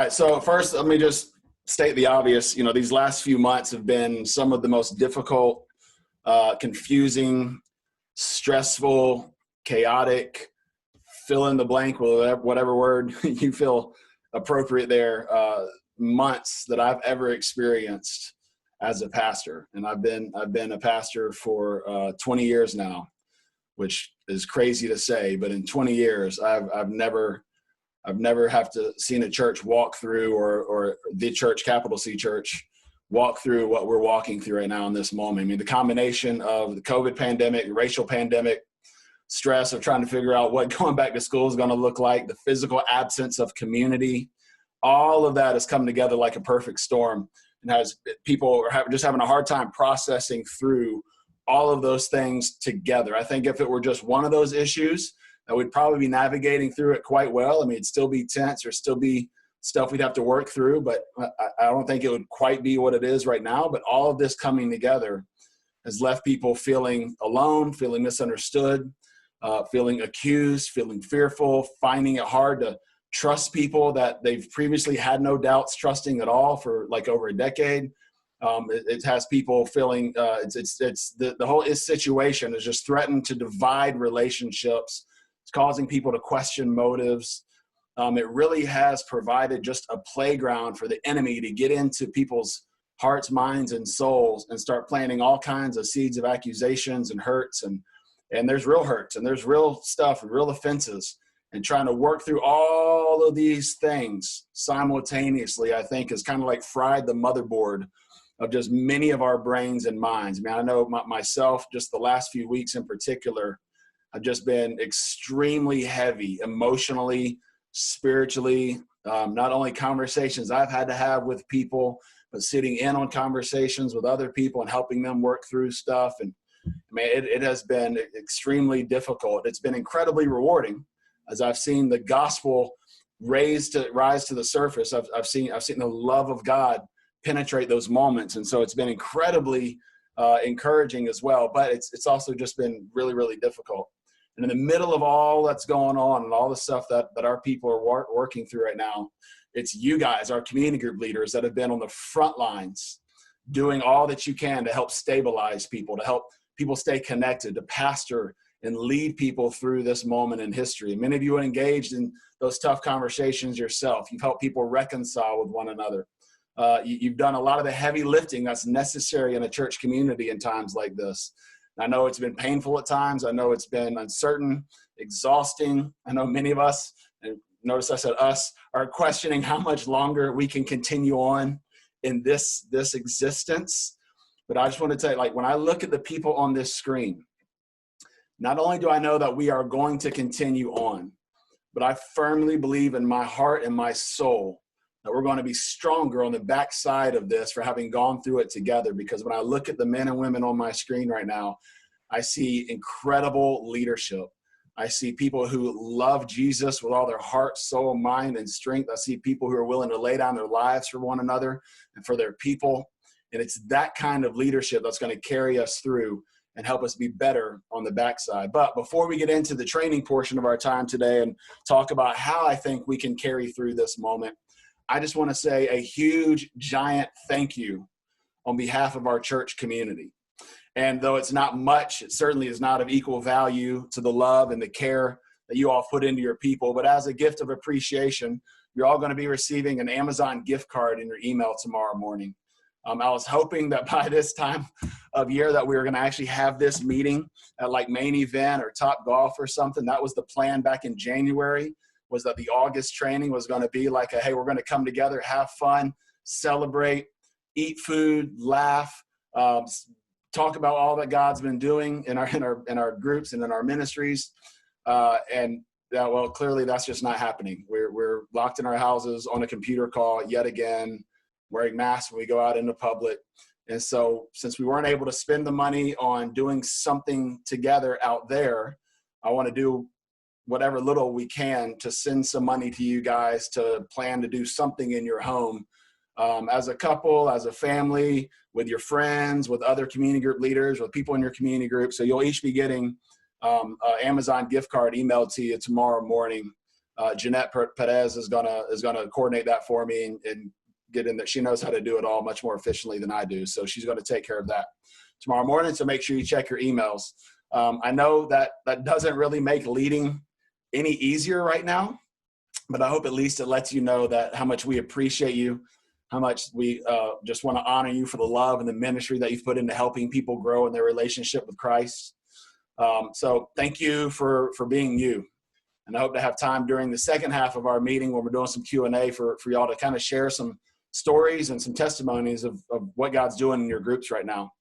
right, so first, let me just state the obvious. You know, these last few months have been some of the most difficult, confusing, stressful, chaotic, fill in the blank with whatever word you feel appropriate there, months that I've ever experienced as a pastor. And I've been a pastor for 20 years now, which is crazy to say, but in 20 years, I've never have to seen a church walk through, or the church, capital C church, walk through what we're walking through right now in this moment. I mean, the combination of the COVID pandemic, the racial pandemic, stress of trying to figure out what going back to school is going to look like, the physical absence of community, all of that has come together like a perfect storm, and has people are just having a hard time processing through all of those things together. I think if it were just one of those issues, that we'd probably be navigating through it quite well. I mean, it'd still be tense, or still be stuff we'd have to work through, but I don't think it would quite be what it is right now. But all of this coming together has left people feeling alone, feeling misunderstood, feeling accused, feeling fearful, finding it hard to trust people that they've previously had no doubts trusting at all for like over a decade. It has people feeling the whole situation is just threatened to divide relationships. It's causing people to question motives. It really has provided just a playground for the enemy to get into people's hearts, minds, and souls and start planting all kinds of seeds of accusations and hurts. And there's real hurts, and there's real stuff and real offenses. And trying to work through all of these things simultaneously, I think, has kind of like fried the motherboard of just many of our brains and minds. I mean, I know myself, just the last few weeks in particular, I've just been extremely heavy emotionally, spiritually, not only conversations I've had to have with people, but sitting in on conversations with other people and helping them work through stuff. And I mean, it has been extremely difficult. It's been incredibly rewarding as I've seen the gospel rise to the surface. I've seen the love of God penetrate those moments. And so it's been incredibly encouraging as well, but it's also just been really, really difficult. And in the middle of all that's going on and all the stuff that our people are working through right now, it's you guys, our community group leaders, that have been on the front lines doing all that you can to help stabilize people, to help people stay connected, to pastor and lead people through this moment in history. Many of you are engaged in those tough conversations yourself. You've helped people reconcile with one another. You've done a lot of the heavy lifting that's necessary in a church community in times like this. I know it's been painful at times. I know it's been uncertain, exhausting. I know many of us, and notice I said us, are questioning how much longer we can continue on in this existence. But I just want to tell you, like, when I look at the people on this screen, not only do I know that we are going to continue on, but I firmly believe in my heart and my soul that we're going to be stronger on the backside of this for having gone through it together. Because when I look at the men and women on my screen right now, I see incredible leadership. I see people who love Jesus with all their heart, soul, mind, and strength. I see people who are willing to lay down their lives for one another and for their people. And it's that kind of leadership that's going to carry us through and help us be better on the backside. But before we get into the training portion of our time today and talk about how I think we can carry through this moment, I just want to say a huge, giant thank you on behalf of our church community. And though it's not much, it certainly is not of equal value to the love and the care that you all put into your people. But as a gift of appreciation, you're all going to be receiving an Amazon gift card in your email tomorrow morning. I was hoping that by this time of year that we were going to actually have this meeting at like Main Event or Top Golf or something. That was the plan back in January, was that the August training was going to be like hey, we're going to come together, have fun, celebrate, eat food, laugh, talk about all that God's been doing in our groups and in our ministries. Well, clearly that's just not happening. We're locked in our houses on a computer call yet again, wearing masks when we go out into public. And so since we weren't able to spend the money on doing something together out there, I want to do whatever little we can to send some money to you guys to plan to do something in your home, as a couple, as a family, with your friends, with other community group leaders, with people in your community group. So you'll each be getting an Amazon gift card emailed to you tomorrow morning Jeanette Perez is gonna coordinate that for me and get in there. She knows how to do it all much more efficiently than I do. So she's going to take care of that tomorrow morning. So make sure you check your emails. I know that doesn't really make leading any easier right now, but I hope at least it lets you know that how much we appreciate you, how much we just want to honor you for the love and the ministry that you've put into helping people grow in their relationship with Christ. So thank you for being you. And I hope to have time during the second half of our meeting when we're doing some Q&A for y'all to kind of share some stories and some testimonies of what God's doing in your groups right now.